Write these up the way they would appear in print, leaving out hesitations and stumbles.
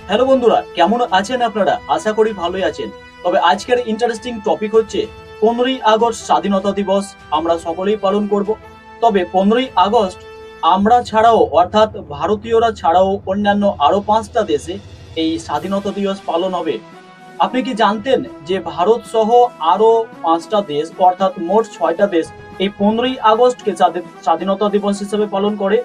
Hello বন্ধুরা, কেমন আছেন আপনারা? আশা করি ভালোই আছেন। তবে আজকের ইন্টারেস্টিং টপিক হচ্ছে 15ই আগস্ট স্বাধীনতা দিবস আমরা সকলেই পালন করব। তবে 15ই আগস্ট আমরা ছাড়াও অর্থাৎ ভারতীয়রা ছাড়াও অন্যান্য আরো 5টা দেশে এই স্বাধীনতা দিবস পালন হবে। আপনি কি জানতেন যে ভারত সহ আরো 5টা দেশ অর্থাৎ মোট 6টা দেশ এই 15ই আগস্টকে স্বাধীনতা দিবস হিসেবে পালন করে?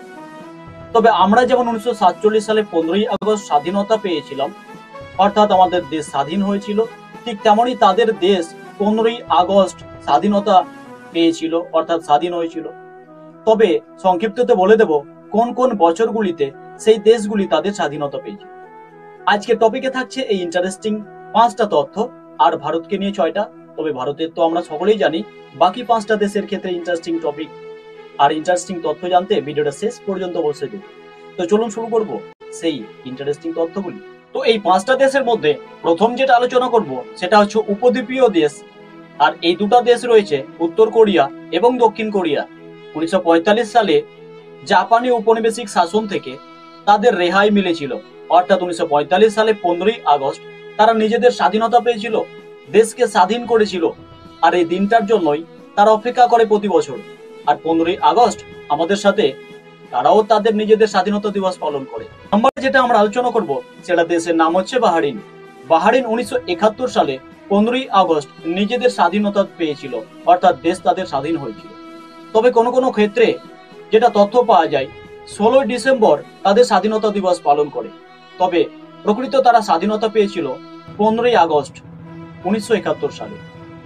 তবে আমরা যেমন 1947 সালে 15ই আগস্ট স্বাধীনতা পেয়েছিলাম, অর্থাৎ আমাদের দেশ স্বাধীন হয়েছিল, ঠিক তেমনই তাদের দেশ 15ই আগস্ট স্বাধীনতা পেয়েছিল অর্থাৎ স্বাধীন হয়েছিল। তবে সংক্ষিপ্ততে বলে দেব কোন কোন বছরগুলিতে সেই দেশগুলি তাদের স্বাধীনতা পেয়েছিল। আজকে টপিকে থাকছে এই ইন্টারেস্টিং 5টা তথ্য, আর ভারতকে নিয়ে 6টা। তবে ভারতের তো আমরা সকলেই জানি, বাকি 5টা দেশের ক্ষেত্রে ইন্টারেস্টিং টপিক আর ইন্টারেস্টিং তথ্য জানতে ভিডিওটা শেষ পর্যন্ত অবশ্যই দেখুন। তো চলুন শুরু করব সেই ইন্টারেস্টিং তথ্যগুলি। তো এই 5টা দেশের মধ্যে প্রথম যেটা আলোচনা করব সেটা হচ্ছে উপদ্বীপীয় দেশ। আর এই দুটো দেশ রয়েছে উত্তর কোরিয়া এবং দক্ষিণ কোরিয়া। 1945 সালে জাপানি উপনিবেশিক শাসন থেকে তাদের রেহাই মিলেছিল, অর্থাৎ 1945 সালে 15ই আগস্ট তারা নিজেদের স্বাধীনতা পেয়েছিল, দেশকে স্বাধীন করেছিল। আর এই দিনটার জন্যই তারা অপেক্ষা করে প্রতি বছর। আর 15ই আগস্ট আমাদের সাথে তারাও তাদের নিজেদের স্বাধীনতা দিবস পালন করে। নম্বর যেটা আমরা আলোচনা করব সেটা দেশের নাম হচ্ছে বাহরিন। বাহরিন 1971 সালে 15ই আগস্ট নিজেদের স্বাধীনতা পেয়েছিল, অর্থাৎ দেশ তাদের স্বাধীন হয়েছিল। তবে কোনো কোনো ক্ষেত্রে যেটা তথ্য পাওয়া যায় 16ই ডিসেম্বর তাদের স্বাধীনতা দিবস পালন করে। তবে প্রকৃত তারা স্বাধীনতা পেয়েছিল 15ই আগস্ট 1971 সালে।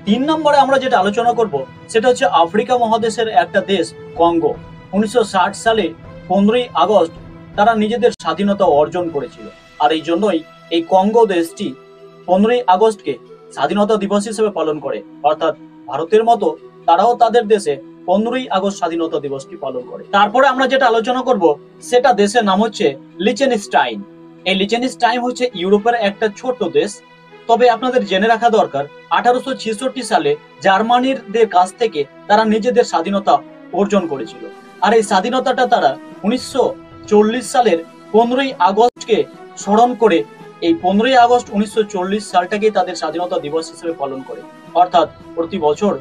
3 নম্বরে আমরা যেটা আলোচনা করব সেটা হচ্ছে আফ্রিকা মহাদেশের একটা দেশ কঙ্গো। 1960 সালে 15ই আগস্ট তারা নিজেদের স্বাধীনতা অর্জন করেছিল। আর এই জন্যই এই কঙ্গো দেশটি 15ই আগস্টকে স্বাধীনতা দিবস হিসেবে পালন করে, অর্থাৎ ভারতের মতো তারাও তাদের দেশে 15ই আগস্ট স্বাধীনতা দিবসটি পালন করে। তারপরে আমরা যেটা আলোচনা করব সেটা দেশের নাম হচ্ছে লিচেনস্টাইন। এই লিচেনস্টাইন হচ্ছে ইউরোপের একটা ছোট দেশ। তবে আপনাদের জেনে রাখা দরকার 1866 সালে জার্মানির কাছ থেকে তারা নিজেদের স্বাধীনতা অর্জন করেছিল। আর এই স্বাধীনতাটা তারা 1940 সালের 15ই আগস্টকে স্মরণ করে এই 15ই আগস্ট 1940 সালটাকেই তাদের স্বাধীনতা দিবস হিসেবে পালন করে, অর্থাৎ প্রতি বছর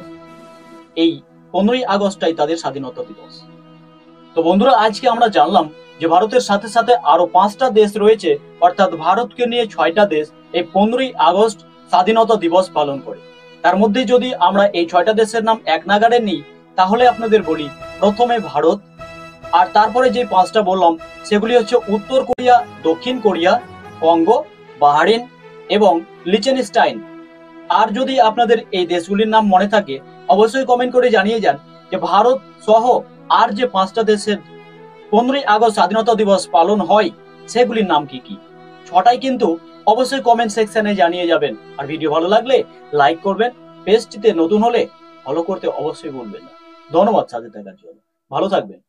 এই 15ই আগস্টটাই তাদের স্বাধীনতা দিবস। তো বন্ধুরা, আজকে আমরা জানলাম যে ভারতের সাথে সাথে আরো 5টা দেশ রয়েছে, অর্থাৎ ভারতকে নিয়ে 6টা দেশ এই 15ই আগস্ট স্বাধীনতা দিবস পালন করে। তার মধ্যে যদি আমরা এই 6টা দেশের নাম এক নাগাড়ে নিই তাহলে আপনাদের বলি, প্রথমে ভারত, আর তারপরে যে 5টা বললাম সেগুলি হচ্ছে উত্তর কোরিয়া, দক্ষিণ কোরিয়া, কঙ্গো, বাহরিন এবং লিচেনস্টাইন। আর যদি আপনাদের এই দেশগুলির নাম মনে থাকে অবশ্যই কমেন্ট করে জানিয়ে যান যে ভারত সহ আর যে 5টা দেশের 15ই আগস্ট স্বাধীনতা দিবস পালন হয় সেগুলির নাম কি কি। 6টাই কিন্তু অবশ্যই কমেন্ট সেকশনে জানিয়ে যাবেন। আর ভিডিও ভালো লাগলে লাইক করবেন, পেজটিতে নতুন হলে ফলো করতে অবশ্যই ভুলবেন না। ধন্যবাদ সাথে থাকার জন্য, ভালো থাকবেন।